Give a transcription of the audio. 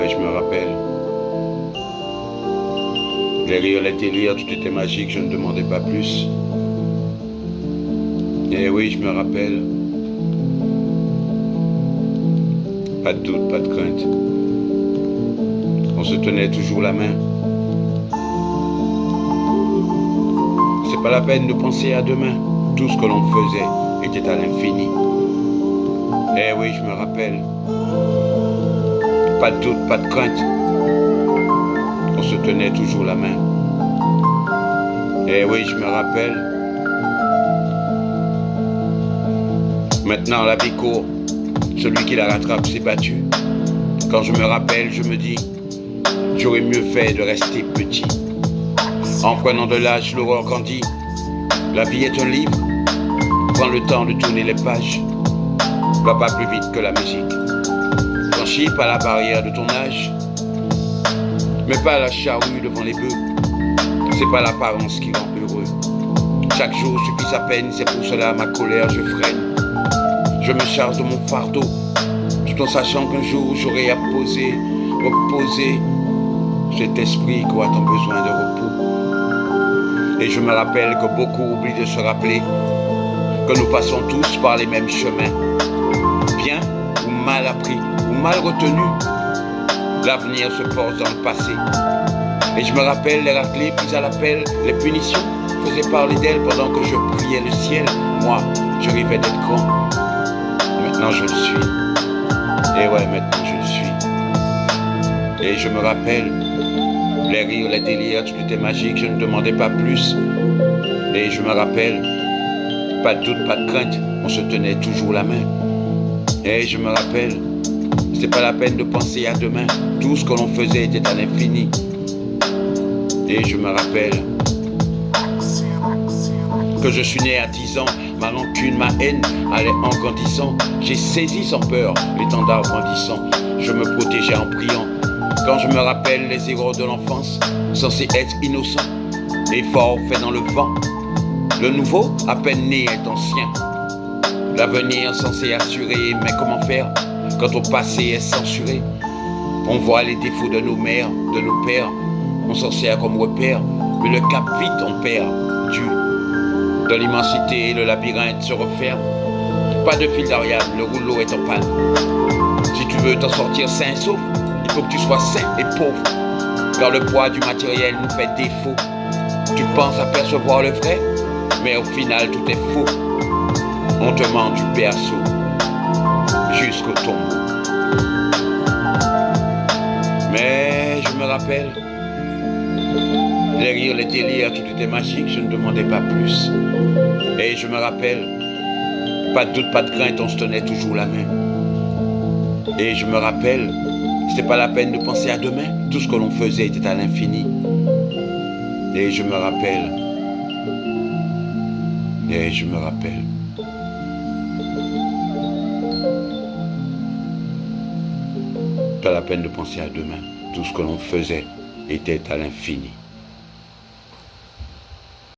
ouais, je me rappelle. Les rires, les délires, tout était magique, je ne demandais pas plus. Et oui, je me rappelle. Pas de doute, pas de crainte. On se tenait toujours la main. C'est pas la peine de penser à demain. Tout ce que l'on faisait était à l'infini. Eh oui, je me rappelle. Pas de doute, pas de crainte. On se tenait toujours la main. Eh oui, je me rappelle. Maintenant, la vie court. Celui qui la rattrape s'est battu. Quand je me rappelle, je me dis, j'aurais mieux fait de rester petit. En prenant de l'âge, l'aurore grandit. La vie est un livre. Prends le temps de tourner les pages. Va pas plus vite que la musique. Franchis pas la barrière de ton âge. Mets pas la charrue devant les bœufs. C'est pas l'apparence qui rend heureux. Chaque jour suffit sa peine, c'est pour cela ma colère je freine. Je me charge de mon fardeau, tout en sachant qu'un jour j'aurai à reposer cet esprit qui a tant besoin de repos. Et je me rappelle que beaucoup oublient de se rappeler que nous passons tous par les mêmes chemins. Bien ou mal appris, ou mal retenu, l'avenir se force dans le passé. Et je me rappelle les raclées prises à l'appel, les punitions faisaient parler d'elles pendant que je priais le ciel. Moi, je rêvais d'être grand. Maintenant je le suis. Et ouais, maintenant je le suis. Et je me rappelle, les rires, les délires, tout était magique, je ne demandais pas plus. Et je me rappelle, pas de doute, pas de crainte, on se tenait toujours la main. Et je me rappelle, c'est pas la peine de penser à demain, tout ce que l'on faisait était à l'infini. Et je me rappelle que je suis né à 10 ans, ma rancune, ma haine allait en grandissant. J'ai saisi sans peur l'étendard brandissant, je me protégeais en priant. Quand je me rappelle les erreurs de l'enfance, censé être innocent, effort fait dans le vent. Le nouveau, à peine né, est ancien. L'avenir censé assurer, mais comment faire quand au passé est censuré? On voit les défauts de nos mères, de nos pères, on s'en sert comme repère, mais le cap vite on perd. De l'immensité, le labyrinthe se referme. Pas de fil d'Ariane, le rouleau est en panne. Si tu veux t'en sortir sain et sauf, il faut que tu sois sain et pauvre. Car le poids du matériel nous fait défaut. Tu penses apercevoir le vrai, mais au final tout est faux. On te ment du berceau jusqu'au tombeau. Mais je me rappelle, les rires, les délires, tout était magique, je ne demandais pas plus. Et je me rappelle, pas de doute, pas de crainte, on se tenait toujours la main. Et je me rappelle, c'était pas la peine de penser à demain, tout ce que l'on faisait était à l'infini. Et je me rappelle, et je me rappelle. Pas la peine de penser à demain, tout ce que l'on faisait était à l'infini.